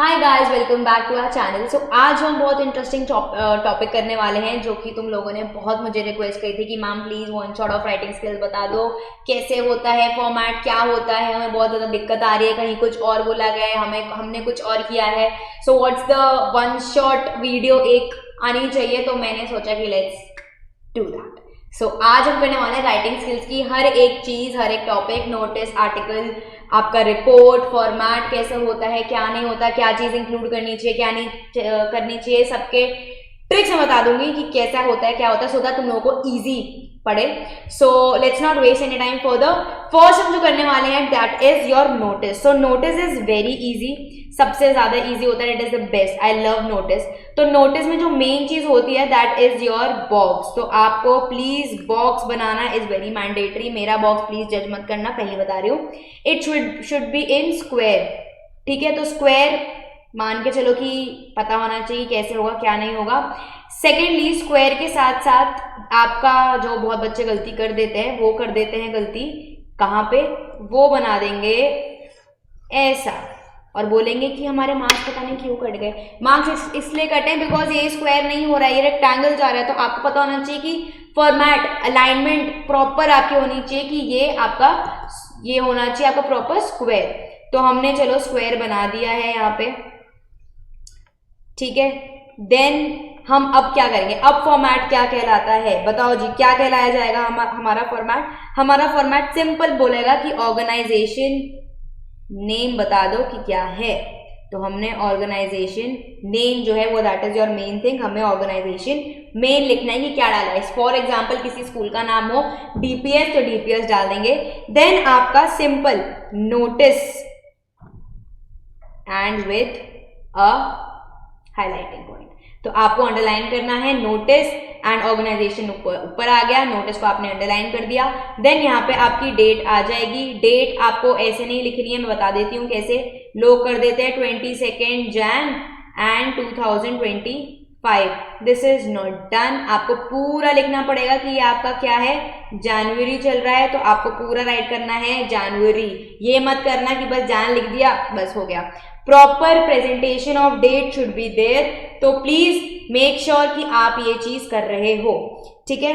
Hi guys, welcome back to our channel. So आज हम बहुत इंटरेस्टिंग टॉपिक करने वाले हैं जो कि तुम लोगों ने बहुत मुझे रिक्वेस्ट करी थी कि ma'am please one shot of writing skills बता दो, कैसे होता है फॉर्मेट, क्या होता है, हमें बहुत ज़्यादा दिक्कत आ रही है, कहीं कुछ और बोला गया है, हमने कुछ और किया है। So what's the one shot video एक आनी चाहिए, तो मैंने सोचा कि लेट्स डू दैट। सो आज हम करने वाले हैं राइटिंग स्किल्स की हर एक चीज़, हर एक टॉपिक, नोटिस, आर्टिकल, आपका रिपोर्ट, फॉर्मेट कैसे होता है, क्या नहीं होता, क्या चीज़ इंक्लूड करनी चाहिए, क्या नहीं करनी चाहिए, सबके ट्रिक्स मैं बता दूंगी कि कैसा होता है, क्या होता है, सो दैट तुम लोगों को ईजी पड़े। So let's not waste any time further. First हम जो करने वाले हैं that is your notice. So notice is very easy, सबसे ज्यादा इजी होता है, it is the best, I love notice. तो नोटिस में जो मेन चीज होती है दैट इज योर बॉक्स। तो आपको please box banana is very mandatory. मेरा बॉक्स प्लीज जज मत करना, पहले बता रही हूँ। It should be in square, ठीक है। तो स्क्वायर मान के चलो कि पता होना चाहिए कैसे होगा, क्या नहीं होगा। सेकेंडली, स्क्वायर के साथ साथ आपका जो बहुत बच्चे गलती कर देते हैं, वो कर देते हैं गलती कहाँ पे, वो बना देंगे ऐसा और बोलेंगे कि हमारे मार्क्स पता नहीं क्यों कट गए। मार्क्स इसलिए कटे बिकॉज ये स्क्वायर नहीं हो रहा है, ये रेक्टेंगल जा रहा है। तो आपको पता होना चाहिए कि फॉर्मेट, अलाइनमेंट प्रॉपर आपकी होनी चाहिए कि ये आपका ये होना चाहिए आपका प्रॉपर स्क्वायर। तो हमने चलो स्क्वायर बना दिया है यहाँ पे, ठीक है। देन हम अब क्या करेंगे, अब फॉर्मेट क्या कहलाता है, बताओ जी क्या कहलाया जाएगा हमारा फॉर्मेट। हमारा फॉर्मेट सिंपल बोलेगा कि ऑर्गेनाइजेशन नेम बता दो कि क्या है। तो हमने ऑर्गेनाइजेशन नेम जो है वो that is your main thing, हमें ऑर्गेनाइजेशन मेन लिखना है कि क्या डाला है। फॉर एग्जाम्पल किसी स्कूल का नाम हो डीपीएस, तो डीपीएस डाल देंगे। देन आपका simple notice and with a highlighting point. तो आपको अंडरलाइन करना है नोटिस एंड ऑर्गेनाइजेशन, ऊपर आ गया, नोटिस को आपने अंडरलाइन कर दिया। देन यहाँ पे आपकी डेट आ जाएगी। डेट आपको ऐसे नहीं लिखनी है, मैं बता देती हूँ कैसे। लोग कर देते हैं 22 Jain and 2025, this is not done. आपको पूरा लिखना पड़ेगा कि ये आपका क्या है, जनवरी चल रहा है, तो आपको पूरा राइट करना है जनवरी। ये मत करना कि बस जैन लिख दिया बस हो गया। Proper presentation of date should be there, तो प्लीज मेक श्योर कि आप ये चीज कर रहे हो, ठीक है।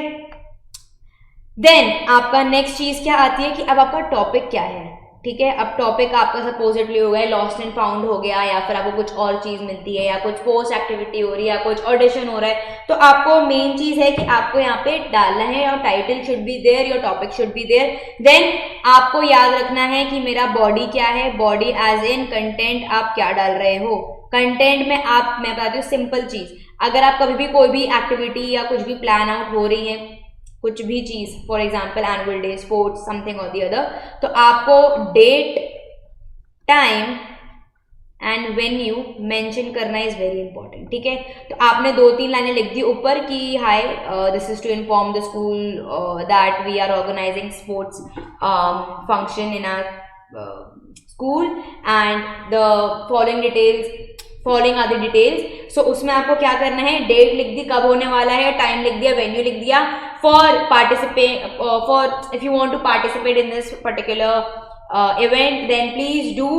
देन आपका नेक्स्ट चीज क्या आती है कि अब आपका टॉपिक क्या है, ठीक है। अब टॉपिक आपका सपोजिटली हो गया लॉस्ट एंड फाउंड हो गया, या फिर आपको कुछ और चीज मिलती है, या कुछ पोस्ट एक्टिविटी हो रही है, या कुछ ऑडिशन हो रहा है। तो आपको मेन चीज है कि आपको यहाँ पे डालना है your title should be there, your topic should be there. Then आपको याद रखना है कि मेरा बॉडी क्या है, बॉडी एज इन कंटेंट आप क्या डाल रहे हो। कंटेंट में मैं बताती हूँ सिंपल चीज, अगर आप कभी भी कोई भी एक्टिविटी या कुछ भी प्लान आउट हो रही है, कुछ भी चीज, for example annual day, sports, something और दी अदर, तो आपको date, time and venue mention करना इज वेरी इंपॉर्टेंट, ठीक है। तो आपने 2-3 लाइनें लिख दी ऊपर कि hi this is to inform the school that we are organising sports function in our school and the following are the details. So उसमें आपको क्या करना है, डेट लिख दी कब होने वाला है, टाइम लिख दिया, वेन्यू लिख दिया। For if you want to participate in this particular event, then please do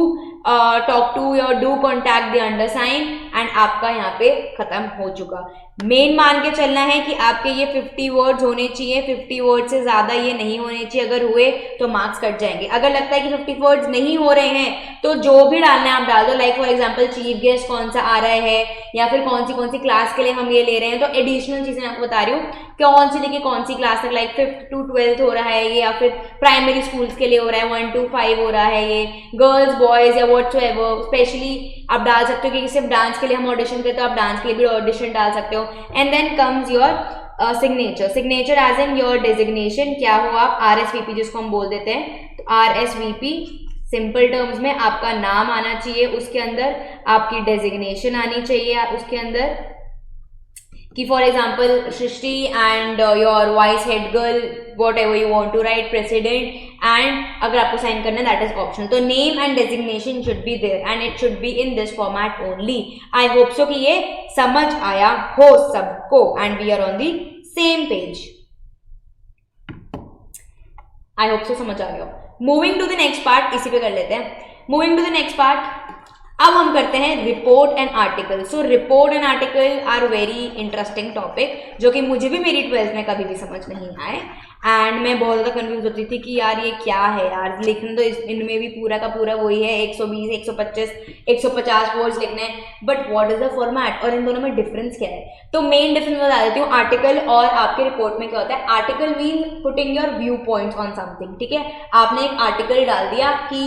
talk to or do contact the undersigned, and आपका यहाँ पे खत्म हो चुका। मेन मान के चलना है कि आपके ये 50 वर्ड्स होने चाहिए, 50 वर्ड से ज्यादा ये नहीं होने चाहिए। अगर हुए तो मार्क्स कट जाएंगे। अगर लगता है कि 50 वर्ड्स नहीं हो रहे हैं तो जो भी डालना है आप डाल दो। Like for example chief guest कौन सा आ रहा है, या फिर कौन सी क्लास के लिए हम ये ले रहे हैं, तो एडिशनल चीजें मैं आपको बता रही हूँ कौन सी लेके कौन सी क्लास तक, लाइक 5th to 12th हो रहा है ये, या फिर प्राइमरी स्कूल्स के लिए हो रहा है 1 to 5 हो रहा है ये, गर्ल्स बॉयज या व्हाटसोएवर। स्पेशली आप डाल सकते हो कि सिर्फ डांस के लिए हम ऑडिशन करते हो, आप डांस के लिए भी ऑडिशन डाल सकते हो। And then comes your signature as in your designation, क्या हो आप, RSVP जिसको हम बोल देते हैं। तो RSVP सिंपल टर्म्स में आपका नाम आना चाहिए, उसके अंदर आपकी डेजिग्नेशन आनी चाहिए उसके अंदर, कि for example Srishti and your vice head girl, whatever you want to write, president, and अगर आपको साइन करना है दैट इज ऑप्शनल। तो name and designation should be there and it should be in this format only. I hope so कि ये समझ आया हो सबको and we are on the same page. I hope so समझ आ गया हो। Moving to the next part, इसी पे कर लेते हैं। Moving to the next part, अब हम करते हैं report and article. So report and article are very interesting topic, जो कि मुझे भी मेरी 12th में कभी भी समझ नहीं आए, एंड मैं बहुत ज़्यादा कंफ्यूज होती थी कि यार ये क्या है यार, लिखना तो इनमें भी पूरा का पूरा वही है, 120, 125, 150 वर्ड्स लिखने हैं, but what is the format और इन दोनों में डिफरेंस क्या है। तो मेन डिफरेंस बता देती हूँ आर्टिकल और आपके रिपोर्ट में क्या होता है। Article mean putting your view points on something, ठीक है। आपने एक आर्टिकल डाल दिया कि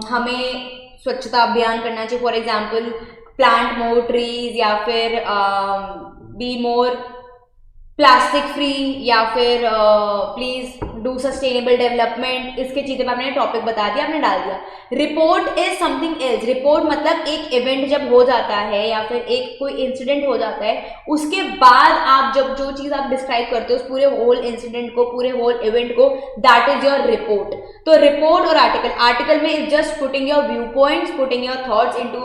हमें स्वच्छता अभियान करना चाहिए, for example plant more trees, या फिर बी मोर प्लास्टिक फ्री, या फिर प्लीज डू सस्टेनेबल डेवलपमेंट, इसके चीजें आपने टॉपिक बता दिया, आपने डाल दिया। Report is something else. Report मतलब एक इवेंट जब हो जाता है या फिर एक कोई इंसिडेंट हो जाता है, उसके बाद आप जब जो चीज आप डिस्क्राइब करते हो उस पूरे होल इंसिडेंट को, पूरे होल इवेंट को, दैट इज योर रिपोर्ट। तो रिपोर्ट और आर्टिकल में is just putting your view points, putting your thoughts into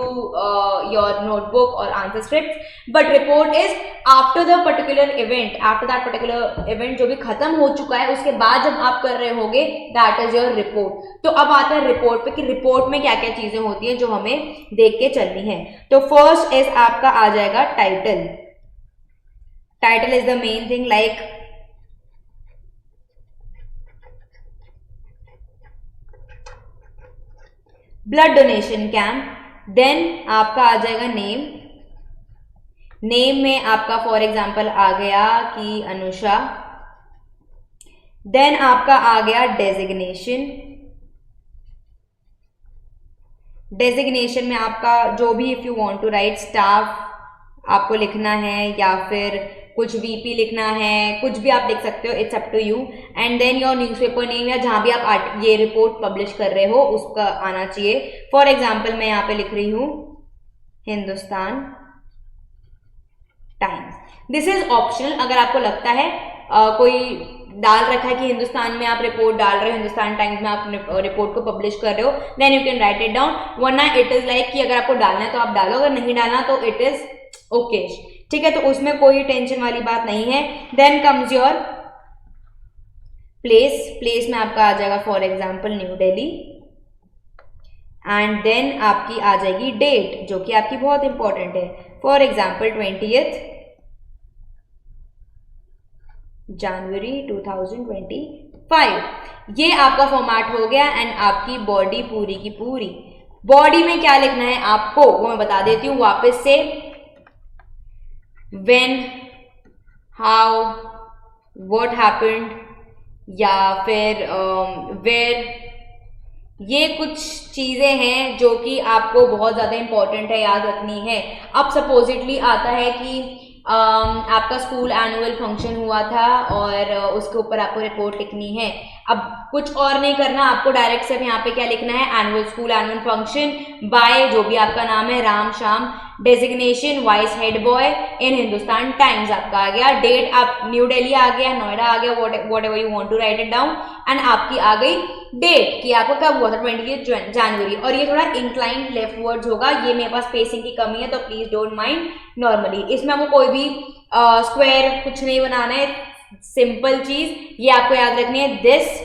your notebook और answer script, but report is after the particular event, after that particular event जो भी खत्म हो चुका है, उसके बाद जब आप कर रहे होगे, दैट इज योर रिपोर्ट। तो अब आता है रिपोर्ट पे कि रिपोर्ट में क्या क्या चीजें होती हैं जो हमें देख के चलनी है। तो फर्स्ट इज आपका आ जाएगा title. Title is the main thing, like blood donation camp. Then आपका आ जाएगा नेम। नेम में आपका फॉर एग्जाम्पल आ गया कि अनुषा। देन आपका आ गया डेजिग्नेशन। डेजिग्नेशन में आपका जो भी, if you want to write staff आपको लिखना है, या फिर कुछ वीपी लिखना है, कुछ भी आप लिख सकते हो, it's up to you. And then your newspaper name, या जहां भी आप ये रिपोर्ट पब्लिश कर रहे हो उसका आना चाहिए। फॉर एग्जाम्पल मैं यहाँ पे लिख रही हूँ Hindustan times. This is optional, अगर आपको लगता है कोई डाल रखा है कि हिंदुस्तान में आप रिपोर्ट डाल रहे हो, हिंदुस्तान टाइम्स में आप रिपोर्ट को पब्लिश कर रहे हो, then you can write it down. वरना इट इज लाइक कि अगर आपको डालना है तो आप डालो, अगर नहीं डालना तो इट इज ओके, ठीक है। तो उसमें कोई टेंशन वाली बात नहीं है। Then comes your place. Place में आपका आ जाएगा for example New Delhi. And then आपकी आ जाएगी डेट, जो कि आपकी बहुत इंपॉर्टेंट है, फॉर एग्जाम्पल 20 जनवरी 2025। ये आपका फॉर्मेट हो गया। एंड आपकी बॉडी पूरी की पूरी, बॉडी में क्या लिखना है आपको वो मैं बता देती हूँ वापस से। व्हेन, हाउ, व्हाट हैपेंड, या फिर वेयर, ये कुछ चीजें हैं जो कि आपको बहुत ज्यादा इंपॉर्टेंट है, याद रखनी है। अब सपोजिटली आता है कि आपका स्कूल एनुअल फंक्शन हुआ था और उसके ऊपर आपको रिपोर्ट लिखनी है। अब कुछ और नहीं करना, आपको डायरेक्ट सिर्फ यहाँ पे क्या लिखना है, annual school annual function by जो भी आपका नाम है, Ram Shyam, designation vice head boy in Hindustan times आपका आ गया, डेट आप न्यू दिल्ली आ गया, नोएडा आ गया, whatever you want to write it down, and आपकी आ गई डेट कि आपको कब हुआ था, 28 जनवरी। और ये थोड़ा इंक्लाइंड लेफ्ट वर्ड्स होगा, ये मेरे पास स्पेसिंग की कमी है तो प्लीज डोंट माइंड। नॉर्मली इसमें आपको कोई भी स्क्वायर कुछ नहीं बनाना है, सिंपल चीज ये आपको याद रखनी है, this,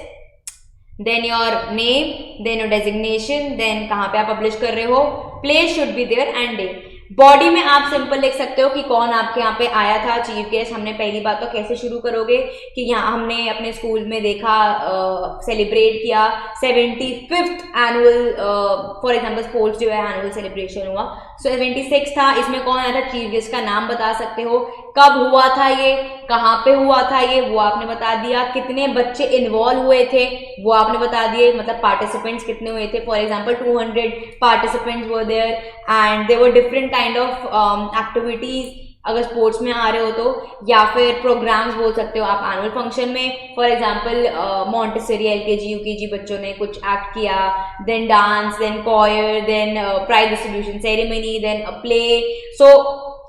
then your name, then your designation, then कहाँ पे आप पब्लिश कर रहे हो, place should be there, and date. Body में आप सिंपल लिख सकते हो कि कौन आपके यहाँ पे आया था, चीफ गेस्ट। हमने पहली बात तो कैसे शुरू करोगे कि यहाँ हमने अपने स्कूल में देखा, सेलिब्रेट किया 75th annual, for example sports day annual celebration हुआ, सो 76 था, इसमें कौन आया था, चीफ गेस्ट का नाम बता सकते हो, कब हुआ था ये, कहाँ पे हुआ था ये, वो आपने बता दिया, कितने बच्चे इन्वॉल्व हुए थे वो आपने बता दिए, मतलब पार्टिसिपेंट्स कितने हुए थे, for example 200 participants were there and they were different kind of activities, अगर स्पोर्ट्स में आ रहे हो तो, या फिर प्रोग्राम्स बोल सकते हो आप एनुअल फंक्शन में, for example Montessori LKG UKG बच्चों ने कुछ एक्ट किया, then dance, then choir, then prize distribution ceremony, then a play, so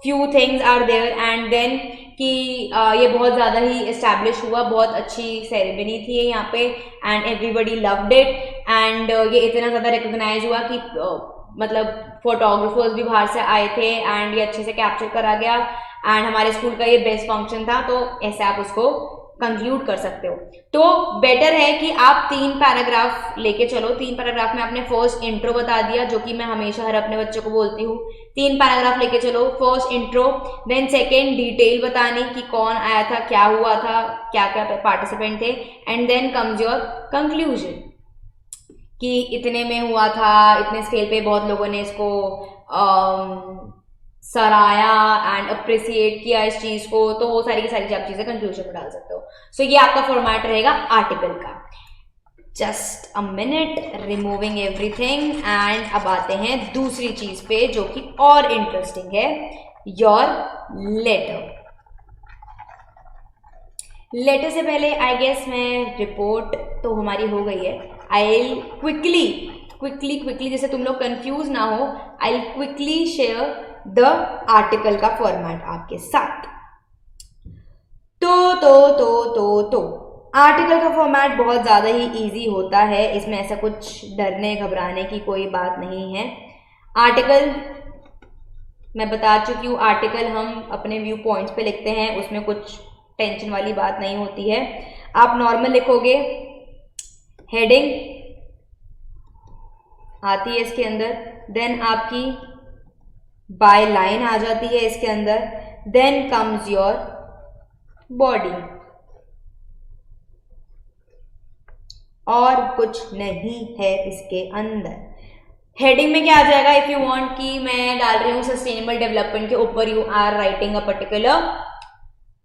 few things are there. And then कि ये बहुत ज़्यादा ही इस्टेब्लिश हुआ, बहुत अच्छी सेरेमनी थी यहाँ पे, and everybody loved it, and ये इतना ज़्यादा रिकॉग्नाइज हुआ कि मतलब फोटोग्राफर्स भी बाहर से आए थे, एंड ये अच्छे से कैप्चर करा गया, एंड हमारे स्कूल का ये बेस्ट फंक्शन था, तो ऐसे आप उसको कंक्लूड कर सकते हो। तो बेटर है कि आप 3 पैराग्राफ लेके चलो। 3 पैराग्राफ में आपने फर्स्ट इंट्रो बता दिया, जो कि मैं हमेशा हर अपने बच्चों को बोलती हूँ, 3 पैराग्राफ लेके चलो। First intro, then second detail बताने कि कौन आया था, क्या हुआ था, क्या क्या पार्टिसिपेंट थे, and then comes your conclusion कि इतने में हुआ था, इतने स्केल पे बहुत लोगों ने इसको सराहया एंड अप्रिसिएट किया इस चीज को। तो वो सारी की सारी आप चीजें कंक्लूजन में डाल सकते हो। सो ये आपका फॉर्मेट रहेगा आर्टिकल का। Just a minute, removing everything, and अब आते हैं दूसरी चीज पे जो कि और इंटरेस्टिंग है, योर लेटर। लेटर से पहले आई गेस मैं रिपोर्ट तो हमारी हो गई है। आई क्विकली जैसे तुम लोग कंफ्यूज ना हो, I quickly share the article का फॉर्मेट आपके साथ। तो आर्टिकल का फॉर्मेट बहुत ज़्यादा ही इजी होता है, इसमें ऐसा कुछ डरने घबराने की कोई बात नहीं है। आर्टिकल मैं बता चुकी हूँ, आर्टिकल हम अपने व्यू पॉइंट्स पे लिखते हैं, उसमें कुछ टेंशन वाली बात नहीं होती है। आप नॉर्मल लिखोगे, हेडिंग आती है इसके अंदर, देन आपकी बाय लाइन आ जाती है इसके अंदर, देन कम्स योर बॉडी, और कुछ नहीं है इसके अंदर। हेडिंग में क्या आ जाएगा, इफ यू वांट कि मैं डाल रही हूँ सस्टेनेबल डेवलपमेंट के ऊपर, you are writing a particular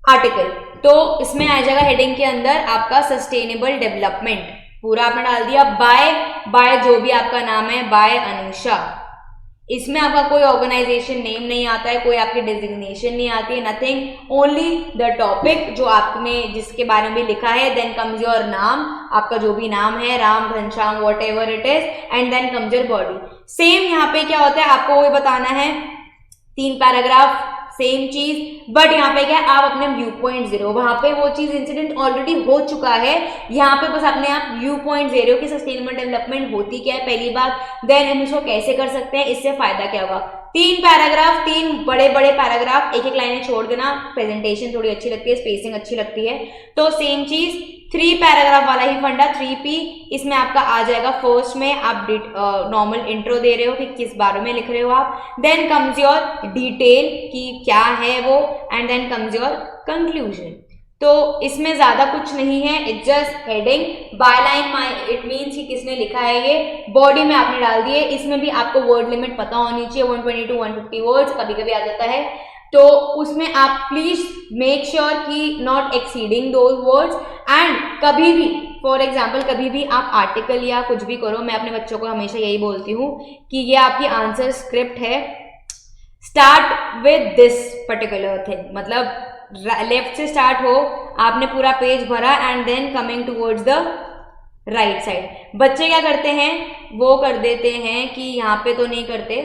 article, तो इसमें आ जाएगा हेडिंग के अंदर आपका सस्टेनेबल डेवलपमेंट, पूरा आपने डाल दिया। बाय जो भी आपका नाम है, बाय अनुषा। इसमें आपका कोई ऑर्गेनाइजेशन नेम नहीं आता है, कोई आपकी डेजिग्नेशन नहीं आती है, नथिंग, ओनली द टॉपिक जो आपने जिसके बारे में लिखा है। देन कम्स योर नाम, आपका जो भी नाम है, Ram, Ghanshyam, whatever it is, and then comes your body. Same यहाँ पे क्या होता है, आपको वही बताना है, 3 पैराग्राफ, सेम चीज, बट यहाँ पे क्या है, आप अपने व्यू पॉइंट दे रहे हो, वहां पे वो चीज इंसिडेंट ऑलरेडी हो चुका है, यहाँ पे बस अपने आप व्यू पॉइंट दे रहे हो कि सस्टेनेबल डेवलपमेंट होती क्या है, पहली बात, देन हम इसको कैसे कर सकते हैं, इससे फायदा क्या होगा। 3 पैराग्राफ, 3 बड़े बड़े पैराग्राफ, एक लाइन छोड़ देना, प्रेजेंटेशन थोड़ी अच्छी लगती है, स्पेसिंग अच्छी लगती है। तो सेम चीज 3 पैराग्राफ वाला ही फंडा, 3P, इसमें आपका आ जाएगा। फर्स्ट में आप नॉर्मल इंट्रो दे रहे हो कि किस बारे में लिख रहे हो आप, देन कम्स योर डिटेल कि क्या है वो, and then comes your conclusion. तो इसमें ज्यादा कुछ नहीं है, it's just heading, byline it means कि किसने लिखा है ये, बॉडी में आपने डाल दिए। इसमें भी आपको वर्ड लिमिट पता होनी चाहिए, 120 to 150 वर्ड्स कभी कभी आ जाता है, तो उसमें आप प्लीज मेक श्योर कि not exceeding those words. And कभी भी, फॉर एग्जाम्पल, कभी भी आप आर्टिकल या कुछ भी करो, मैं अपने बच्चों को हमेशा यही बोलती हूँ कि ये आपकी आंसर स्क्रिप्ट है, start with this particular thing, मतलब लेफ्ट से स्टार्ट हो, आपने पूरा पेज भरा, and then coming towards the right side. बच्चे क्या करते हैं, वो कर देते हैं कि यहाँ पे तो नहीं करते,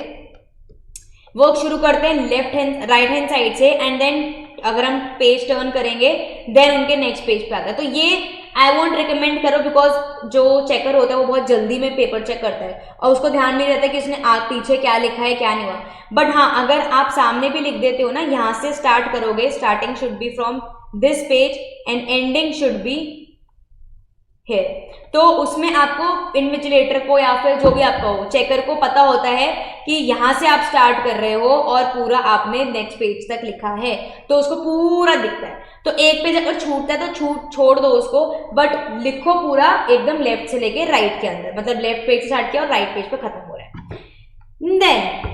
वो शुरू करते हैं राइट हैंड साइड से, एंड देन अगर हम पेज टर्न करेंगे देन उनके नेक्स्ट पेज पे आता है। तो ये आई वॉन्ट रिकमेंड करो, बिकॉज जो चेकर होता है वो बहुत जल्दी में पेपर चेक करता है और उसको ध्यान नहीं रहता है कि उसने पीछे क्या लिखा है, क्या नहीं हुआ। बट हाँ, अगर आप सामने भी लिख देते हो ना, यहाँ से स्टार्ट करोगे, starting should be from this page and ending should be here, तो उसमें आपको इन्विजिलेटर को या फिर जो भी आपका हो, चेकर को पता होता है कि यहाँ से आप स्टार्ट कर रहे हो और पूरा आपने नेक्स्ट पेज तक लिखा है, तो उसको पूरा दिखता है। तो एक पेज अगर छूटता है तो छोड़ दो उसको, बट लिखो पूरा एकदम लेफ्ट से लेके राइट के अंदर, मतलब लेफ्ट पेज से स्टार्ट किया और राइट पेज पे खत्म हो रहा है। Then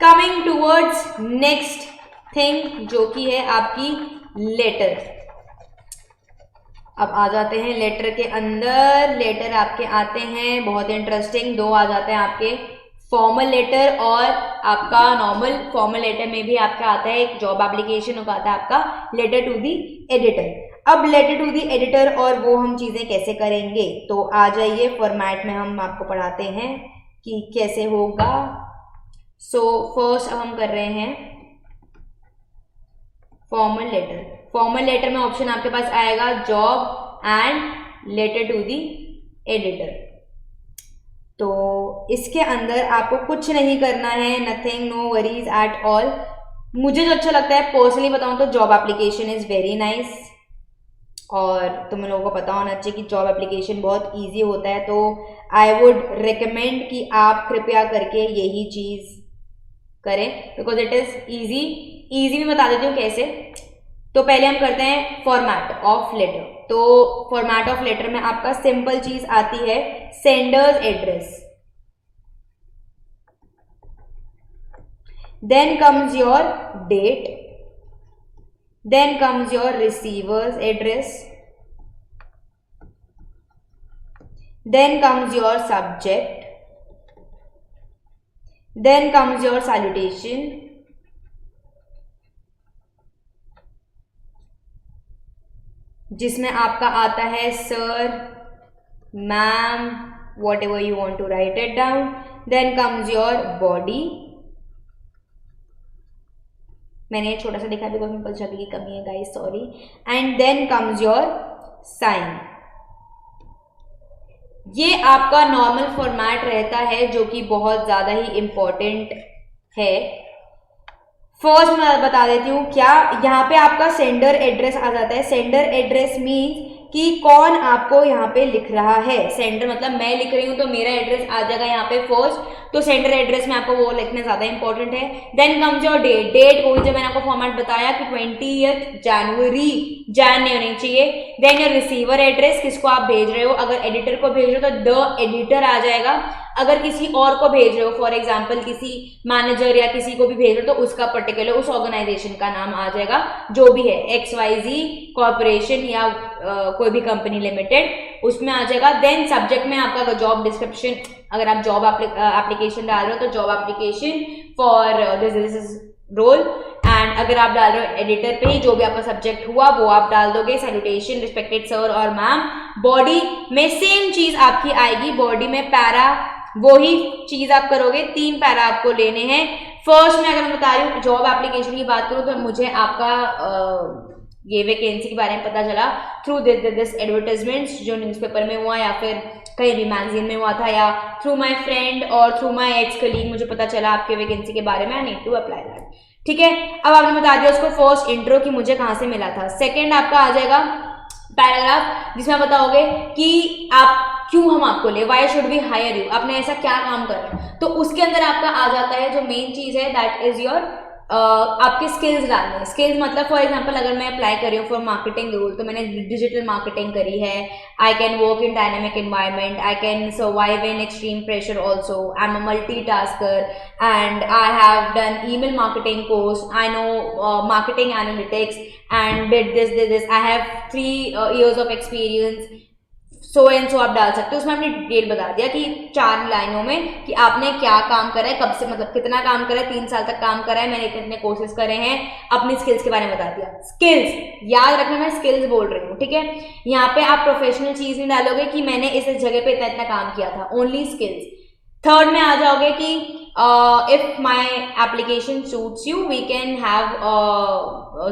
coming towards next thing जो कि है आपकी लेटर। अब आ जाते हैं लेटर के अंदर। लेटर आपके आते हैं बहुत इंटरेस्टिंग, 2 आ जाते हैं आपके, फॉर्मल लेटर और आपका नॉर्मल। फॉर्मल लेटर में भी आपका आता है एक जॉब एप्लीकेशन, का आता है आपका लेटर टू दी एडिटर। अब लेटर टू दी एडिटर और वो हम चीज़ें कैसे करेंगे, तो आ जाइए फॉर्मेट में हम आपको पढ़ाते हैं कि कैसे होगा। सो फर्स्ट अब हम कर रहे हैं फॉर्मल लेटर। फॉर्मल लेटर में ऑप्शन आपके पास आएगा job and letter to the editor. तो इसके अंदर आपको कुछ नहीं करना है, nothing, no worries at all. मुझे जो अच्छा लगता है पर्सनली बताऊं तो job application is very nice. और तुम लोगों को पता होना चाहिए कि जॉब एप्लीकेशन बहुत इजी होता है, तो आई वुड रिकमेंड कि आप कृपया करके यही चीज़ करें, बिकॉज इट इज़ ईजी भी बता देती हूँ कैसे। तो पहले हम करते हैं फॉर्मेट ऑफ लेटर। तो फॉर्मेट ऑफ लेटर में आपका सिंपल चीज़ आती है sender's address, then comes your date, then comes your receiver's address, then comes your subject, then comes your salutation, जिसमें आपका आता है sir, ma'am, whatever you want to write it down, then comes your body, मैंने छोटा सा लिखा है because मेरे पास जगह की कमी है guys, sorry, and then comes your sign. ये आपका नॉर्मल फॉर्मेट रहता है जो कि बहुत ज़्यादा ही इम्पोर्टेंट है। फर्स्ट मैं बता देती हूँ क्या, यहाँ पे आपका सेंडर एड्रेस आ जाता है। सेंडर एड्रेस मीन्स कि कौन आपको यहाँ पे लिख रहा है। सेंडर मतलब मैं लिख रही हूँ तो मेरा एड्रेस आ जाएगा यहाँ पे फर्स्ट, तो सेंडर एड्रेस में आपको वो लिखना ज़्यादा इंपॉर्टेंट है। Then comes your date. Date वही जो मैंने आपको फॉर्मेट बताया कि 20 जनवरी, जैन नहीं होनी चाहिए। देन योर रिसीवर एड्रेस, किसको आप भेज रहे हो। अगर एडिटर को भेज रहे हो तो द एडिटर आ जाएगा। अगर किसी और को भेज रहे हो, फॉर एग्जाम्पल किसी मैनेजर या किसी को भी भेज रहे हो तो उसका पर्टिकुलर उस ऑर्गेनाइजेशन का नाम आ जाएगा, जो भी है, XYZ कॉर्पोरेशन या कोई भी कंपनी लिमिटेड, उसमें आ जाएगा। देन सब्जेक्ट में आपका जॉब डिस्क्रिप्शन, अगर आप जॉब एप्लीकेशन डाल रहे हो तो job application for this role, and अगर आप डाल रहे हो एडिटर पे ही जो भी आपका सब्जेक्ट हुआ वो आप डाल दोगे, सैल्यूटेशन, रिस्पेक्टेड सर और मैम। बॉडी में सेम चीज आपकी आएगी, बॉडी में पैरा वही चीज आप करोगे, 3 पैरा आपको लेने हैं। फर्स्ट में अगर मैं बता रही हूँ जॉब एप्लीकेशन की बात करूँ तो मुझे आपका ये वैकेंसी के बारे में पता चला थ्रू दिस एडवर्टाइजमेंट्स जो न्यूज़पेपर में हुआ या फिर कहीं भी मैगजीन में हुआ था, या थ्रू माय फ्रेंड और थ्रू माय एक्स कलीग मुझे पता चला आपके वैकेंसी के बारे में। I need to apply that, ठीक है। अब आपने बता दिया उसको फर्स्ट इंट्रो कि मुझे कहाँ से मिला था। सेकेंड आपका आ जाएगा पैराग्राफ, जिसमें आप बताओगे कि आप क्यों हम आपको ले, why should we hire you, आपने ऐसा क्या काम करा। तो उसके अंदर आपका आ जाता है जो मेन चीज है, दैट इज योर आपके स्किल्स डालने। स्किल्स मतलब फॉर एग्जांपल अगर मैं अप्लाई कर रही हूँ फॉर मार्केटिंग रोल तो मैंने डिजिटल मार्केटिंग करी है। I can work in dynamic environment, I can survive in extreme pressure also, I am a multitasker and I have done email marketing course, I know marketing analytics and did this, I have 3 years of experience, so and so आप डाल सकते हो। उसमें आपने detail बता दिया कि 4 लाइनों में कि आपने क्या काम करा है, कब से, मतलब कितना काम करा है, 3 साल तक काम करा है, मैंने इतने कोर्सेज करे हैं, अपनी स्किल्स के बारे में बता दिया। स्किल्स याद रखना, मैं स्किल्स बोल रही हूँ, ठीक है। यहाँ पे आप प्रोफेशनल चीज नहीं डालोगे कि मैंने इस जगह पे इतना काम किया था, ओनली स्किल्स। थर्ड में आ जाओगे कि if my application suits you we can have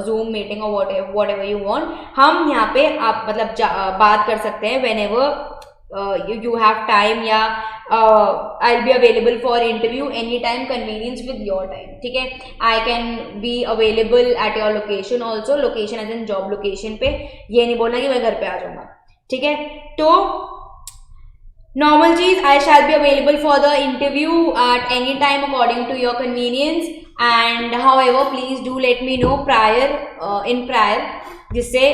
Zoom meeting और वॉट एवर यू वॉन्ट। हम यहाँ पे आप मतलब बात कर सकते हैं whenever you have time, या I will be available for interview any time convenience with your time, ठीक है। I can be available at your location also, location as in job location पे, ये नहीं बोलना कि मैं घर पे आ जाऊंगा, ठीक है। तो नॉर्मल चीज, I shall be available for the interview at any time according to your convenience, and however please do let me know prior in prior, जिससे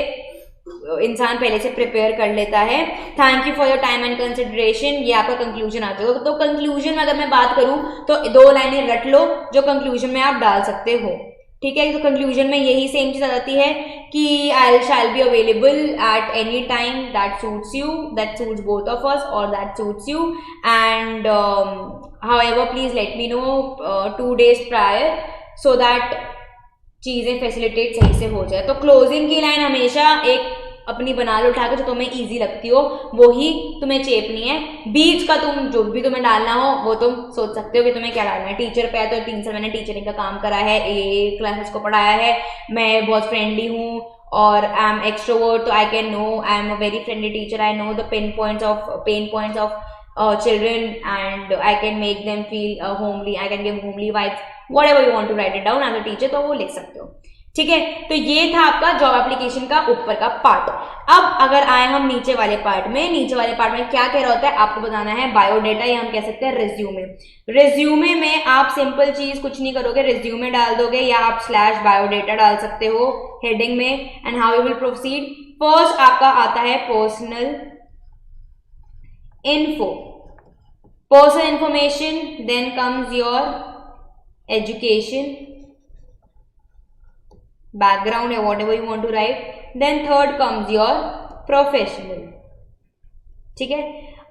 इंसान पहले से प्रिपेयर कर लेता है। Thank you for your time and consideration, ये आपका conclusion आ जाएगा। तो कंक्लूजन में अगर मैं बात करूं तो 2 लाइनें रट लो जो कंक्लूजन में आप डाल सकते हो, ठीक है। तो कंक्लूजन में यही सेम चीज आ जाती है कि I shall be available at any time that suits you, that suits both of us और that suits you, and however please let me know 2 days prior so that चीजें फैसिलिटेट सही से हो जाए। तो क्लोजिंग की लाइन हमेशा एक अपनी बना लो उठा के, जो तुम्हें इजी लगती हो वो ही तुम्हें चेपनी है। बीच का तुम जो भी तुम्हें डालना हो वो तुम सोच सकते हो कि तुम्हें क्या डालना है। टीचर पे है तो 3 साल मैंने टीचरिंग का काम करा है, ए क्लासेस को पढ़ाया है, मैं बहुत फ्रेंडली हूँ और आई एम एक्सट्रोवर्ट, तो I can no, I am a very friendly teacher, I know the pain points of children and I can make them feel homely, I can give homely vibes, whatever you want to write it down as a teacher, तो वो लिख सकते हो, ठीक है, तो ये था आपका जॉब एप्लीकेशन का ऊपर का पार्ट। अब अगर आए हम नीचे वाले पार्ट में, नीचे वाले पार्ट में क्या कह रहा होता है, आपको बताना है बायोडेटा, या हम कह सकते हैं रिज्यूमे। रिज्यूमे में आप सिंपल चीज कुछ नहीं करोगे, रिज्यूमे डाल दोगे या आप स्लैश बायोडेटा डाल सकते हो हेडिंग में। And how you will proceed, first आपका आता है personal info, personal information, then comes your education, background or whatever you want to write, then third comes your professional। ठीक है,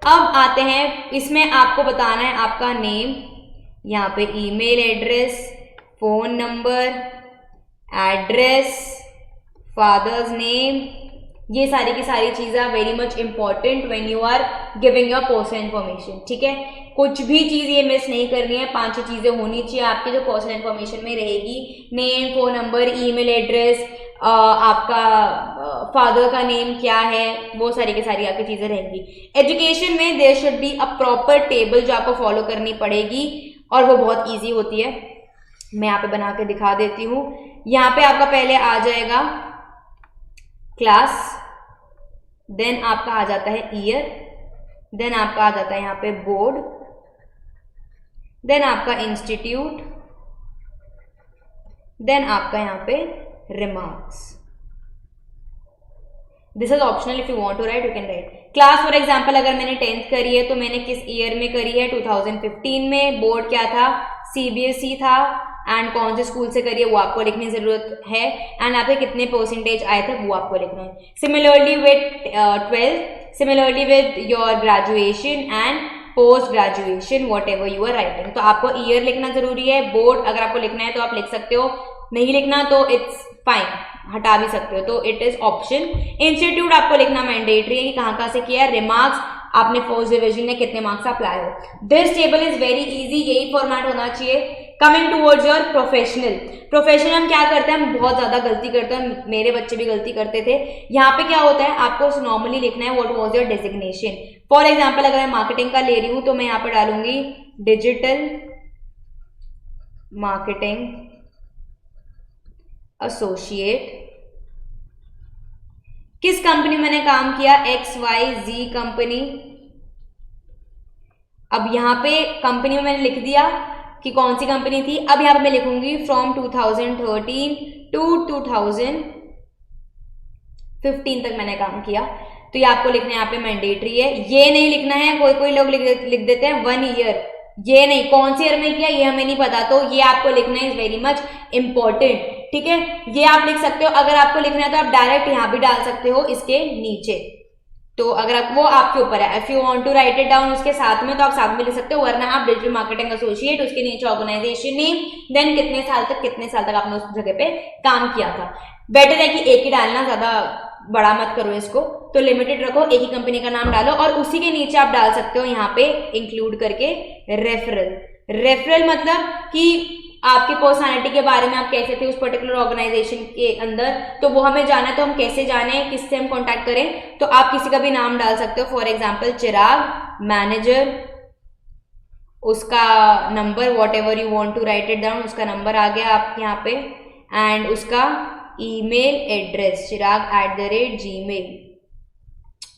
अब आते हैं इसमें आपको बताना है आपका नेम, यहाँ पे email address, phone number, address, father's name, ये सारी की सारी चीजें are very much important when you are giving your personal information. ठीक है, कुछ भी चीज ये मिस नहीं करनी है, 5 चीजें होनी चाहिए आपकी जो पर्सनल इन्फॉर्मेशन में रहेगी, name, phone number, email address, आपका फादर का नेम क्या है, वो सारी की सारी आपकी चीजें रहेंगी। एजुकेशन में there should be a proper table जो आपको फॉलो करनी पड़ेगी, और वो बहुत ईजी होती है। मैं यहाँ पे बना के दिखा देती हूँ। यहाँ पे आपका पहले आ जाएगा क्लास, देन आपका आ जाता है ईयर, देन आपका आ जाता है यहाँ पे बोर्ड, देन आपका इंस्टीट्यूट, देन आपका यहाँ पे remarks. This is optional, if you want to write you can write. Class for example अगर मैंने 10th करी है तो मैंने किस ईयर में करी है, 2015 में। बोर्ड क्या था, CBSE था। एंड कौन से स्कूल से करिए वो आपको लिखने की जरूरत है, एंड आप कितने परसेंटेज आए थे वो आपको लिखना है। Similarly with 12th, similarly with your graduation and post graduation, whatever you are writing. तो आपको ईयर लिखना जरूरी है। बोर्ड अगर आपको लिखना है तो आप लिख सकते हो, नहीं लिखना तो इट्स फाइन, हटा भी सकते हो, तो इट इज ऑप्शन। इंस्टीट्यूट आपको लिखना मैंडेटरी है कि कहाँ से किया है। रिमार्क्स आपने फर्स्ट डिवीजन में कितने मार्क्स आप लाए हो। This table is very easy, यही फॉर्मेट होना चाहिए। Coming towards your professional, professional हम क्या करते हैं, हम बहुत ज्यादा गलती करते हैं, मेरे बच्चे भी गलती करते थे। यहाँ पे क्या होता है, आपको नॉर्मली लिखना है what was your designation. For example अगर मैं मार्केटिंग का ले रही हूं तो मैं यहाँ पे डालूंगी डिजिटल मार्केटिंग एसोसिएट। किस कंपनी मैंने काम किया, XYZ कंपनी। अब यहाँ पे कंपनी में मैंने लिख दिया कि कौन सी कंपनी थी। अब यहाँ पे मैं लिखूंगी फ्रॉम 2013 टू 2015 तक मैंने काम किया, तो ये आपको लिखना यहाँ पे मैंडेटरी है। ये नहीं लिखना है, कोई लोग लिख देते हैं 1 ईयर, ये नहीं, कौन से ईयर में किया ये हमें नहीं पता, तो ये आपको लिखना इज वेरी मच इंपॉर्टेंट। ठीक है, ये आप लिख सकते हो। अगर आपको लिखना है तो आप डायरेक्ट यहाँ भी डाल सकते हो इसके नीचे, तो अगर आप वो आपके ऊपर है। If you want to write it down उसके साथ में तो आप साथ में लिख सकते हो, वरना आप डिजिटल मार्केटिंग एसोसिएट, उसके नीचे ऑर्गेनाइजेशन नेम, देन कितने साल तक आपने उस जगह पे काम किया था। बेटर है कि एक ही डालना, ज्यादा बड़ा मत करो इसको, तो लिमिटेड रखो, एक ही कंपनी का नाम डालो। और उसी के नीचे आप डाल सकते हो यहाँ पे इंक्लूड करके रेफरल। रेफरल मतलब कि आपकी पर्सनालिटी के बारे में, आप कैसे थे उस पर्टिकुलर ऑर्गेनाइजेशन के अंदर, तो वो हमें जाना है, तो हम कैसे जाने, किससे हम कांटेक्ट करें, तो आप किसी का भी नाम डाल सकते हो। फॉर एग्जांपल चिराग, मैनेजर, उसका number, whatever you want to write it down, उसका नंबर आ गया आप यहाँ पे, एंड उसका ईमेल एड्रेस chirag@gmail,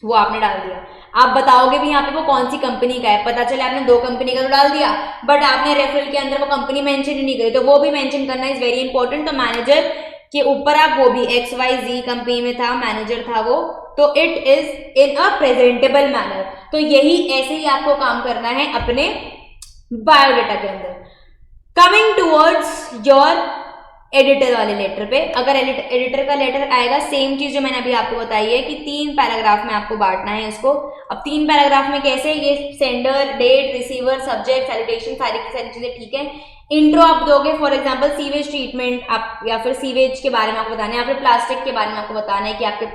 वो आपने डाल दिया। आप बताओगे भी यहाँ पे वो कौन सी कंपनी का है, पता चले आपने 2 कंपनी का तो डाल दिया, बट आपने रेफरल के अंदर वो कंपनी मेंशन ही नहीं करी, तो वो भी मेंशन करना इज वेरी इंपॉर्टेंट। तो मैनेजर के ऊपर आप वो भी XYZ कंपनी में था, मैनेजर था वो, तो it is in a presentable manner. तो यही ऐसे ही आपको काम करना है अपने बायोडाटा के अंदर। कमिंग टूवर्ड्स योर एडिटर वाले लेटर पे, अगर एडिटर का लेटर आएगा, सेम चीज जो मैंने अभी आपको बताई है कि 3 पैराग्राफ में आपको बांटना है इसको। अब 3 पैराग्राफ में कैसे, ये sender, date, receiver, subject, salutation, सारी की सारी चीजें ठीक है। इंट्रो आप दोगे, फॉर एग्जांपल सीवेज ट्रीटमेंट आप, या फिर सीवेज के बारे में आपको बताना है, या फिर प्लास्टिक के बारे में आपको बताना है कि आपके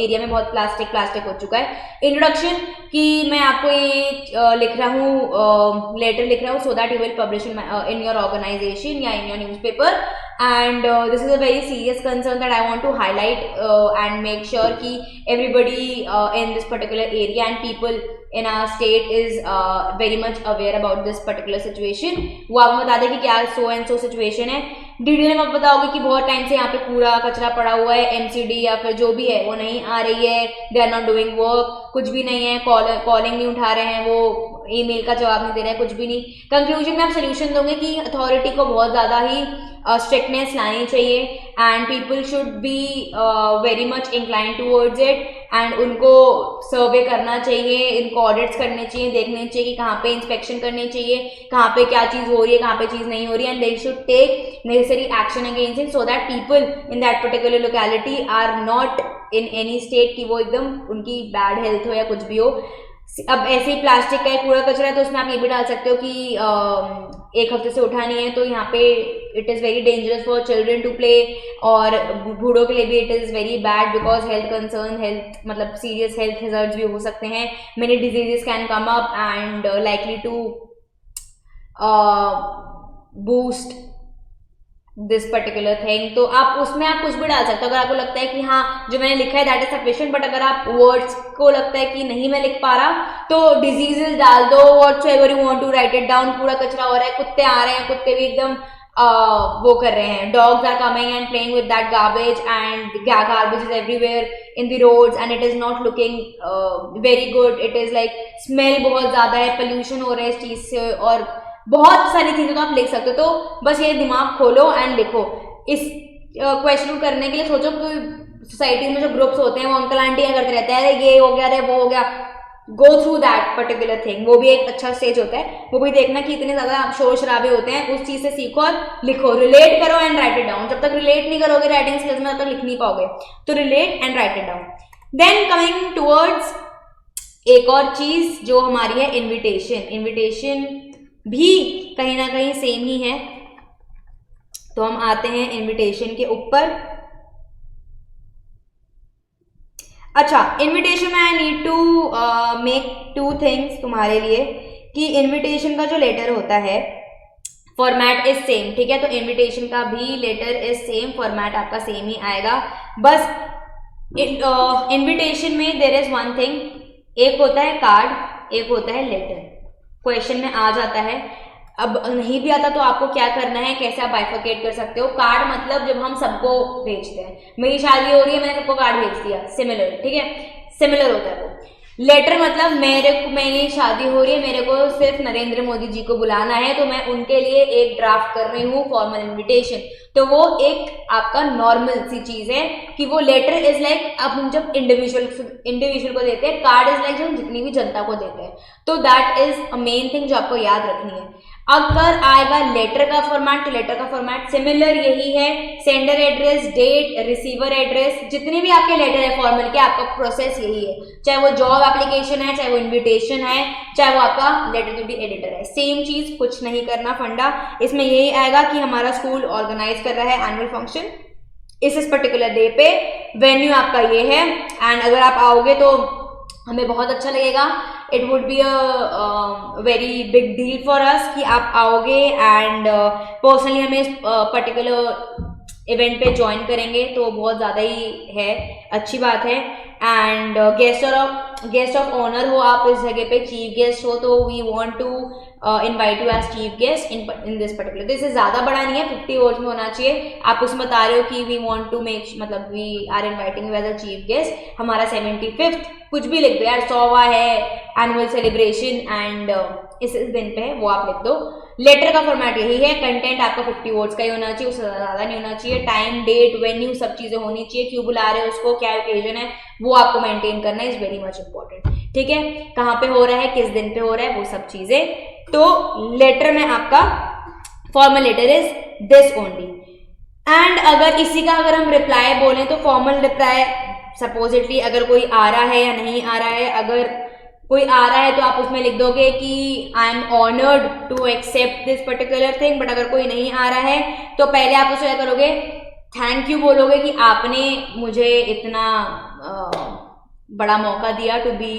एरिया में बहुत प्लास्टिक हो चुका है। इंट्रोडक्शन कि मैं आपको ये लिख रहा हूँ, लेटर लिख रहा हूँ so that you will publish in your organisation या in your newspaper, and this is a very serious concern that I want to highlight and make sure कि everybody in this particular area and people in our state is very much aware about this particular situation। वो आपको बता दें कि क्या so and so situation है। DD में आप बताओगे कि बहुत टाइम से यहाँ पे कूड़ा कचरा पड़ा हुआ है, एमसीडी या फिर जो भी है वो नहीं आ रही है, they are not doing work, कुछ भी नहीं है, कॉलिंग नहीं उठा रहे हैं, वो ईमेल का जवाब नहीं दे रहे हैं, कुछ भी नहीं। कंक्लूजन में आप सोल्यूशन दोगे कि अथॉरिटी को बहुत ज़्यादा ही स्ट्रिक्टनेस लानी चाहिए and people should be very much incline towards it and उनको सर्वे करना चाहिए, इनको ऑडिट्स करने चाहिए, देखने चाहिए कि कहाँ पे इंस्पेक्शन करनी चाहिए, कहाँ पे क्या चीज़ हो रही है, कहाँ पे चीज़ नहीं हो रही है, and they should take necessary action against it so that people in that particular locality are not in any state कि वो एकदम उनकी बैड हेल्थ हो या कुछ भी हो। अब ऐसे ही प्लास्टिक का कूड़ा कचरा है तो उसमें आप ये भी डाल सकते हो कि एक हफ्ते से उठा नहीं है तो यहाँ पे it is very dangerous for children to play, और बूढ़ों के लिए भी it is very bad because health concern, health मतलब सीरियस हेल्थ हैजर्ड्स भी हो सकते हैं, many diseases can come up and likely to boost this particular thing. तो आप उसमें आप कुछ भी डाल सकते हो अगर आपको लगता है कि हाँ जो मैंने लिखा है दैट इज सफिशिएंट, बट अगर आप वर्ड्स को लगता है कि नहीं मैं लिख पा रहा तो डिजीजेस डाल दो, whatever you want to write it down. कूड़ा कचरा हो रहा है, कुत्ते आ रहे हैं, कुत्ते भी एकदम वो कर रहे हैं, dogs are coming and playing with that garbage and garbage is everywhere in the roads and it is not looking very good, it is like smell बहुत ज्यादा है, पोल्यूशन हो रहा है इस चीज से, और बहुत सारी चीजें तो आप लिख सकते हो। तो बस ये दिमाग खोलो एंड लिखो। इस क्वेश्चन करने के लिए सोचो कि सोसाइटी में जो ग्रुप्स होते हैं वो अंकल आंटी क्या करते रहते हैं, अरे ये हो गया, अरे वो हो गया, go through that particular thing, वो भी एक अच्छा स्टेज होता है, वो भी देखना कि इतने ज्यादा शोर शराबे होते हैं, उस चीज से सीखो और लिखो, रिलेट करो एंड राइट इट डाउन। जब तक रिलेट नहीं करोगे राइटिंग स्किल्स में तब तक लिख नहीं पाओगे, तो relate and write it down. Then coming towards एक और चीज जो हमारी है इन्विटेशन। इन्विटेशन भी कहीं ना कहीं सेम ही है, तो हम आते हैं इन्विटेशन के ऊपर। अच्छा, इन्विटेशन में I need to make two things तुम्हारे लिए कि इन्विटेशन का जो लेटर होता है फॉर्मेट इज सेम, ठीक है, तो इन्विटेशन का भी लेटर इज सेम, फॉर्मेट आपका सेम ही आएगा। बस इन्विटेशन में देयर इज वन थिंग, एक होता है कार्ड, एक होता है लेटर। क्वेश्चन में आ जाता है, अब नहीं भी आता तो आपको क्या करना है, कैसे आप बाइफरकेट कर सकते हो। कार्ड मतलब जब हम सबको भेजते हैं, मेरी शादी हो रही है मैंने सबको कार्ड भेज दिया, सिमिलर, ठीक है, सिमिलर होता है वो। लेटर मतलब मेरी शादी हो रही है, मेरे को सिर्फ नरेंद्र मोदी जी को बुलाना है, तो मैं उनके लिए एक ड्राफ्ट कर रही हूँ फॉर्मल इन्विटेशन, तो वो एक आपका नॉर्मल सी चीज है कि वो लेटर इज लाइक अब हम जब इंडिविजुअल को देते हैं, कार्ड इज लाइक जब हम जितनी भी जनता को देते हैं, तो that is a main thing जो आपको याद रखनी है। अगर आएगा लेटर का फॉर्मेट, तो लेटर का फॉर्मेट सिमिलर यही है, sender address, date, receiver address, जितने भी आपके लेटर है फॉर्मल के, आपका प्रोसेस यही है, चाहे वो जॉब एप्लीकेशन है, चाहे वो इन्विटेशन है, चाहे वो आपका लेटर टू दी एडिटर है, सेम चीज, कुछ नहीं करना। फंडा इसमें यही आएगा कि हमारा स्कूल ऑर्गेनाइज कर रहा है एनुअल फंक्शन इस पर्टिकुलर डे पे, वेन्यू आपका ये है, एंड अगर आप आओगे तो हमें बहुत अच्छा लगेगा, it would be a very big deal for us कि आप आओगे एंड पर्सनली हमें इस पर्टिकुलर इवेंट पे ज्वाइन करेंगे, तो बहुत ज़्यादा ही है, अच्छी बात है। एंड गेस्ट ऑफ ऑनर हो आप इस जगह पे, चीफ गेस्ट हो, तो we want to invite you as chief guest in this particular. तो इसे ज़्यादा बड़ा नहीं है, 50 वर्ड्स में होना चाहिए। आप उसमें बता रहे हो कि वी वांट टू मेक, मतलब we are inviting you as a chief guest, हमारा 75th, कुछ भी लिख दो यार, 100वां है एनुअल सेलिब्रेशन एंड इस दिन पे है, वो आप लिख दो। लेटर का फॉर्मेट यही है, कंटेंट आपका 50 वर्ड्स का ही होना चाहिए, उससे ज़्यादा नहीं होना चाहिए। टाइम, डेट, वेन्यू, सब चीज़ें होनी चाहिए, क्यों बुला रहे हो उसको, क्या ओकेजन है, वो आपको मेंटेन करना इज वेरी मच इंपॉर्टेंट, ठीक है, कहाँ पे हो रहा है, किस दिन पे हो रहा है, वो सब चीज़ें। तो लेटर में आपका formal letter is this only. And अगर इसी का अगर हम रिप्लाई बोलें तो फॉर्मल रिप्लाई सपोजिटली अगर कोई आ रहा है या नहीं आ रहा है, अगर कोई आ रहा है तो आप उसमें लिख दोगे कि I am honoured to accept this particular thing, but अगर कोई नहीं आ रहा है तो पहले आप उसे क्या करोगे, थैंक यू बोलोगे कि आपने मुझे इतना बड़ा मौका दिया to be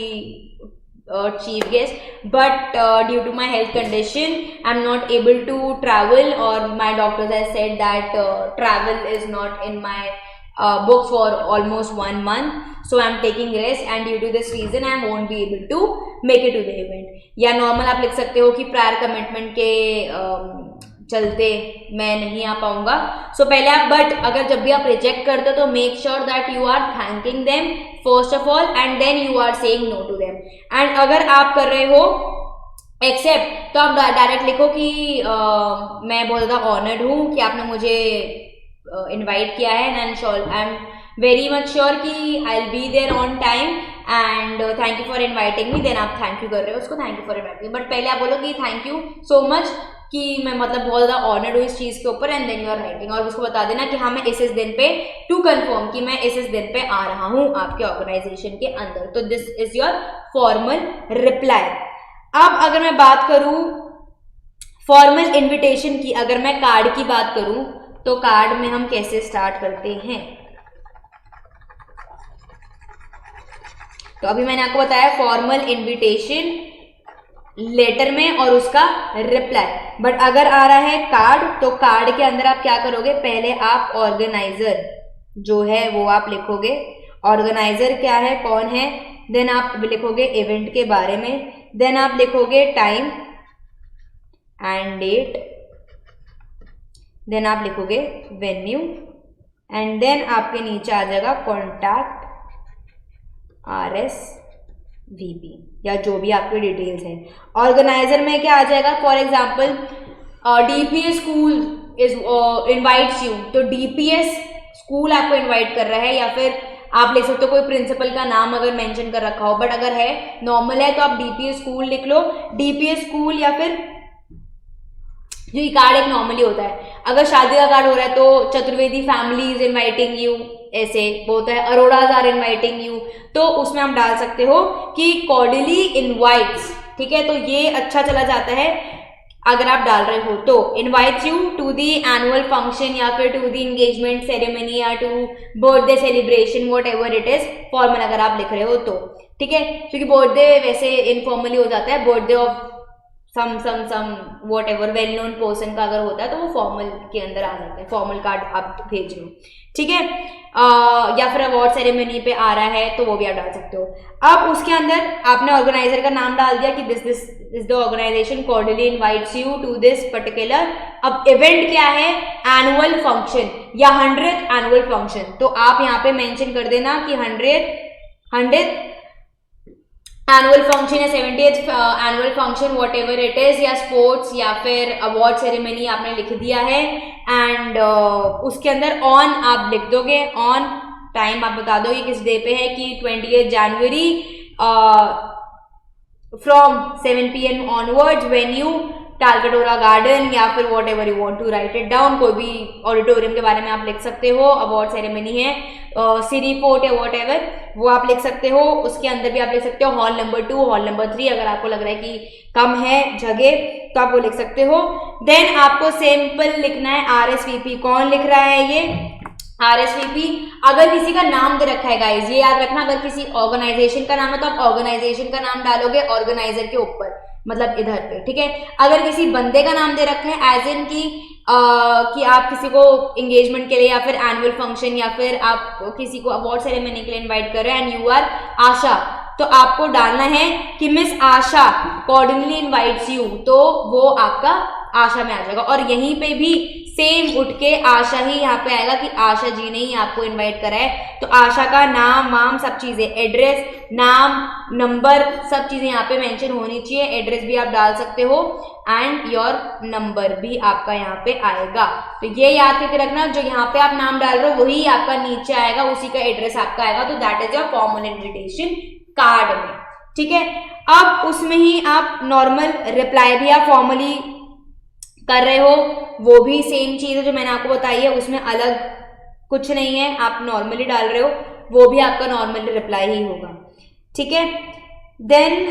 chief guest, but due to my health condition I'm not able to travel, or my doctors have said that travel is not in my books for almost 1 month, so I'm taking rest and due to this reason I won't be able to make it to the event। या normal आप लिख सकते हो कि prior commitment के चलते मैं नहीं आ पाऊंगा। सो पहले आप, बट अगर जब भी आप रिजेक्ट करते हो तो make sure that you are thanking them first of all and then you are saying no to them. And अगर आप कर रहे हो एक्सेप्ट तो आप डायरेक्ट लिखो कि मैं बहुत ज़्यादा ऑनर्ड हूँ कि आपने मुझे इनवाइट किया है and I am very much sure कि I will be there on time and thank you for inviting me. Then आप थैंक यू कर रहे हो उसको, thank you for inviting, but पहले आप बोलो कि थैंक यू सो मच कि मैं मतलब बहुत ज़्यादा ऑनर्ड हूँ इस चीज़ के ऊपर, and then you are writing, और उसको बता देना कि हाँ मैं इस दिन पे, टू कंफर्म कि मैं इस दिन पे आ रहा हूँ आपके ऑर्गेनाइजेशन के अंदर। तो this is your formal reply. अब अगर मैं बात करूँ फॉर्मल इन्विटेशन की, अगर मैं कार्ड की बात करूँ तो कार्ड में हम कैसे स्टार्ट करते हैं, तो अभी मैंने आपको बताया फॉर्मल इन्विटेशन लेटर में और उसका रिप्लाई। बट अगर आ रहा है कार्ड तो कार्ड के अंदर आप क्या करोगे, पहले आप ऑर्गेनाइजर जो है वो आप लिखोगे, ऑर्गेनाइजर क्या है, कौन है, देन आप लिखोगे इवेंट के बारे में, देन आप लिखोगे टाइम एंड डेट, देन आप लिखोगे वेन्यू, एंड देन आपके नीचे आ जाएगा कॉन्टैक्ट RSVP या जो भी आपकी डिटेल्स है। ऑर्गेनाइजर में क्या आ जाएगा, for example DPS school is invites you, तो DPS स्कूल आपको इनवाइट कर रहा है, या फिर आप लिख सकते हो कोई प्रिंसिपल का नाम अगर मेंशन कर रखा हो, बट अगर है नॉर्मल है तो आप DPS स्कूल लिख लो, DPS स्कूल, या फिर जो ये कार्ड एक नॉर्मली होता है, अगर शादी का कार्ड हो रहा है तो Chaturvedi family is inviting you, ऐसे होता है, अरोड़ाज आर इनवाइटिंग यू, तो उसमें आप डाल सकते हो कि कॉर्डियली इनवाइट्स, ठीक है, तो ये अच्छा चला जाता है अगर आप डाल रहे हो तो invites you to the annual function या फिर टू दी एंगेजमेंट सेरेमनी या to birthday celebration, whatever it is, formal अगर आप लिख रहे हो तो, ठीक है, क्योंकि बर्थडे वैसे इनफॉर्मली हो जाता है, birthday of some whatever well known person का अगर होता है तो वो फॉर्मल के अंदर आ जाता है, फॉर्मल कार्ड आप भेज रहे हो, ठीक है, या फिर अवार्ड सेरेमनी पे आ रहा है तो वो भी आप डाल सकते हो। अब उसके अंदर आपने ऑर्गेनाइजर का नाम डाल दिया कि this is the organization cordially invites you to this particular. अब इवेंट क्या है, एनुअल फंक्शन या 100th एनुअल फंक्शन, तो आप यहाँ पे मेंशन कर देना कि 100th एनुअल फंक्शन या 70th annual function what ever it is, या स्पोर्ट्स या फिर अवार्ड सेरेमनी आपने लिख दिया है, एंड उसके अंदर ऑन आप लिख दोगे, ऑन टाइम आप बता दोगे किस डे पे है कि 20th January from 7 PM onwards, venue Talkatora garden, या फिर whatever you want to write it down, कोई भी ऑडिटोरियम के बारे में आप लिख सकते हो, अवार्ड सेरेमनी है, सीरी फोर्ट या वॉट एवर वो आप लिख सकते हो। उसके अंदर भी आप लिख सकते हो हॉल नंबर 2, हॉल नंबर 3, अगर आपको लग रहा है कि कम है जगह तो आप वो लिख सकते हो। देन आपको सिंपल लिखना है RSVP, कौन लिख रहा है ये RSVP, अगर किसी का नाम दे रखा है गाइज, ये याद रखना, अगर किसी ऑर्गेनाइजेशन का नाम है तो आप ऑर्गेनाइजेशन का नाम डालोगे ऑर्गेनाइजर के ऊपर, मतलब इधर पे, ठीक है। अगर किसी बंदे का नाम दे रखा है एज इन कि आप किसी को एंगेजमेंट के लिए या फिर एनुअल फंक्शन या फिर आप किसी को अवार्ड सेरेमनी के लिए इनवाइट कर रहे हैं एंड यू आर आशा, तो आपको डालना है कि miss Asha cordially invites you, तो वो आपका आशा में आ जाएगा। और यहीं पे भी सेम उठ के आशा ही यहाँ पे आएगा कि आशा जी ने ही आपको इनवाइट करा है, तो आशा का नाम वाम सब चीजें, एड्रेस, नाम, नंबर, सब चीजें यहाँ पे मेंशन होनी चाहिए। एड्रेस भी आप डाल सकते हो एंड योर नंबर भी आपका यहाँ पे आएगा। तो ये याद करके रखना, जो यहाँ पे आप नाम डाल रहे हो वही आपका नीचे आएगा, उसी का एड्रेस आपका आएगा, तो that is your formal invitation card में, ठीक है। अब उसमें ही आप नॉर्मल रिप्लाई भी आप फॉर्मली कर रहे हो, वो भी सेम चीज है जो मैंने आपको बताई है, उसमें अलग कुछ नहीं है, आप नॉर्मली डाल रहे हो, वो भी आपका नॉर्मल रिप्लाई ही होगा, ठीक है। Then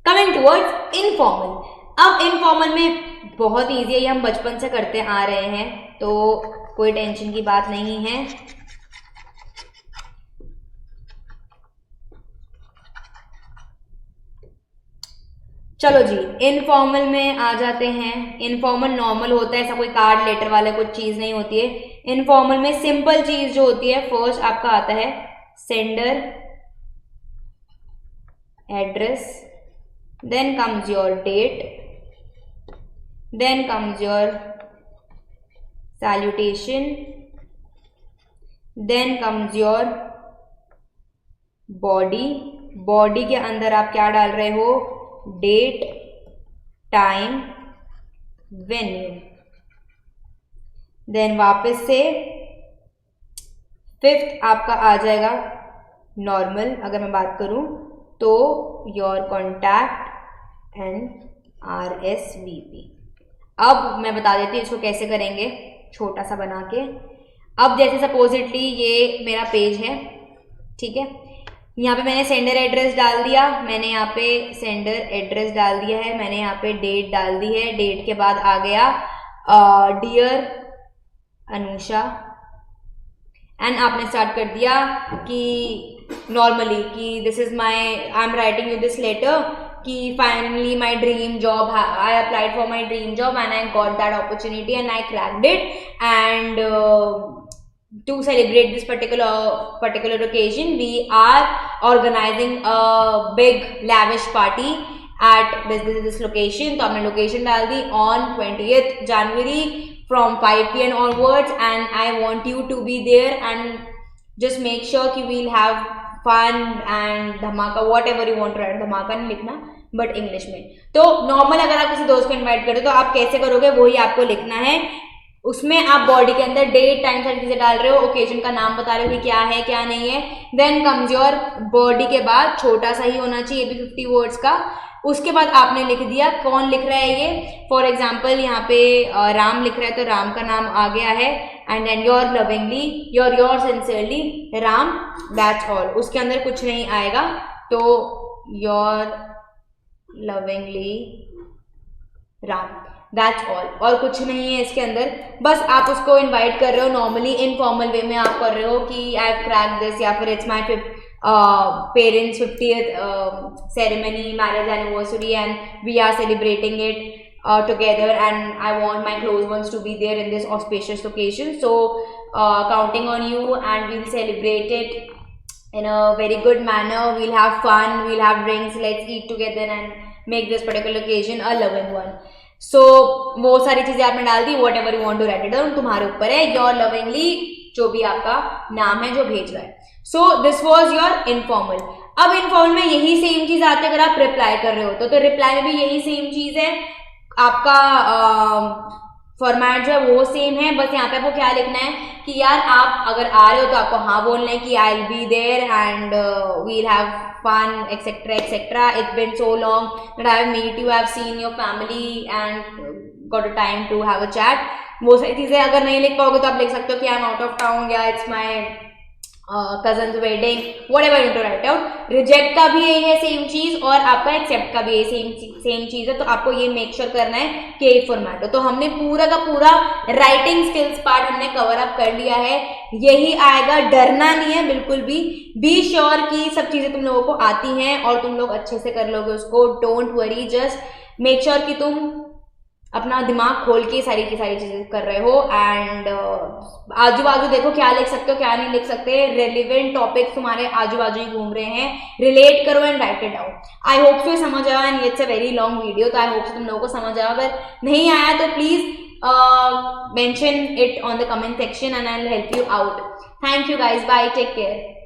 coming towards informal. अब इनफॉर्मल में बहुत इजी है, ये हम बचपन से करते आ रहे हैं, तो कोई टेंशन की बात नहीं है। चलो जी, इनफॉर्मल में आ जाते हैं। इनफॉर्मल नॉर्मल होता है, ऐसा कोई कार्ड लेटर वाला कुछ चीज नहीं होती है। इनफॉर्मल में सिंपल चीज जो होती है, फर्स्ट आपका आता है sender address, then comes your date, then comes your salutation, then comes your body. Body के अंदर आप क्या डाल रहे हो, डेट, टाइम, वेन्यू. देन वापस से फिफ्थ आपका आ जाएगा नॉर्मल. अगर मैं बात करूं तो योर कॉन्टैक्ट एंड RSVP. अब मैं बता देती हूँ इसको कैसे करेंगे, छोटा सा बना के. अब जैसे सपोजिटली ये मेरा पेज है, ठीक है. यहाँ पे मैंने सेंडर एड्रेस डाल दिया, मैंने यहाँ पे सेंडर एड्रेस डाल दिया है, मैंने यहाँ पे डेट डाल दी है. डेट के बाद आ गया डियर अनुषा, एंड आपने स्टार्ट कर दिया कि नॉर्मली कि this is my, I am writing you this letter कि finally my dream job, I applied for my dream job and I got that opportunity and I cracked it. And to celebrate this particular occasion, we are organizing a big lavish party at this location. तो आपने location डाल दी on 20th January from 5 PM onwards, and I want you to be there and just make sure कि we'll have fun and धमाका, whatever you want to write. धमाका नहीं लिखना but English में. तो नॉर्मल अगर आप किसी दोस्त को इन्वाइट करो तो आप कैसे करोगे वही आपको लिखना है. उसमें आप बॉडी के अंदर डेट, टाइम, सारी चीजें डाल रहे हो, ओकेजन का नाम बता रहे हो कि क्या है क्या नहीं है. देन कम्स योर बॉडी के बाद छोटा सा ही होना चाहिए, भी 50 वर्ड्स का. उसके बाद आपने लिख दिया कौन लिख रहा है ये. फॉर एग्जाम्पल यहाँ पे राम लिख रहा है तो राम का नाम आ गया है. And then your lovingly, your sincerely Ram, that's all. उसके अंदर कुछ नहीं आएगा. तो your lovingly Ram, that's all. और कुछ नहीं है इसके अंदर. बस आप उसको इनवाइट कर रहे हो नॉर्मली इनफॉर्मल वे में आप कर रहे हो कि आई हैव क्रैक्ड दिस, या फिर it's my parents 50th ceremony, marriage anniversary, and we are celebrating it together, and I want my close ones to be there in this auspicious occasion. So counting on you, and we'll celebrate it in a very good manner. We'll have fun, we'll have drinks, let's eat together and make this particular occasion a loving one. So वो सारी चीजें आपने डाल दी. Whatever you want to write it down, तुम्हारे ऊपर है. Your lovingly जो भी आपका नाम है जो भेज रहा है. So this was your informal. अब इनफॉर्मल में यही सेम चीज आती है अगर आप रिप्लाई कर रहे हो तो रिप्लाई में भी यही सेम चीज है. आपका फॉर्मेट जो है वो सेम है. बस यहाँ पे आपको क्या लिखना है कि यार आप अगर आ रहे हो तो आपको हाँ बोलना है कि I will be there and we'll have fun, etc., etc. It's been so long that I have met you, I have seen your family and got a time to have a chat. वो सारी चीजें अगर नहीं लिख पाओगे तो आप लिख सकते हो कि I am out of town, या it's my cousin's wedding, whatever you to write out. Reject का भी यही है सेम चीज, और आपका एक्सेप्ट का भी यही सेम चीज है. तो आपको ये मेक श्योर करना है कि एक फॉर्मेट हो. तो हमने पूरा का पूरा राइटिंग स्किल्स पार्ट हमने कवर अप कर लिया है. यही आएगा, डरना नहीं है बिल्कुल भी. बी श्योर कि सब चीजें तुम लोगों को आती हैं और तुम लोग अच्छे से कर लोगे उसको. Don't worry, just make sure कि तुम अपना दिमाग खोल के सारी की सारी चीजें कर रहे हो. एंड आजू बाजू देखो क्या लिख सकते हो क्या नहीं लिख सकते. रेलिवेंट टॉपिक्स तुम्हारे आजू बाजू ही घूम रहे हैं, रिलेट करो and write it down. I hope so समझ आया. And it's a very long video, तो आई होप सो तुम लोगों को समझ आया. अगर नहीं आया तो please mention it on the comment section and I'll help you out. Thank you guys. Bye. Take care.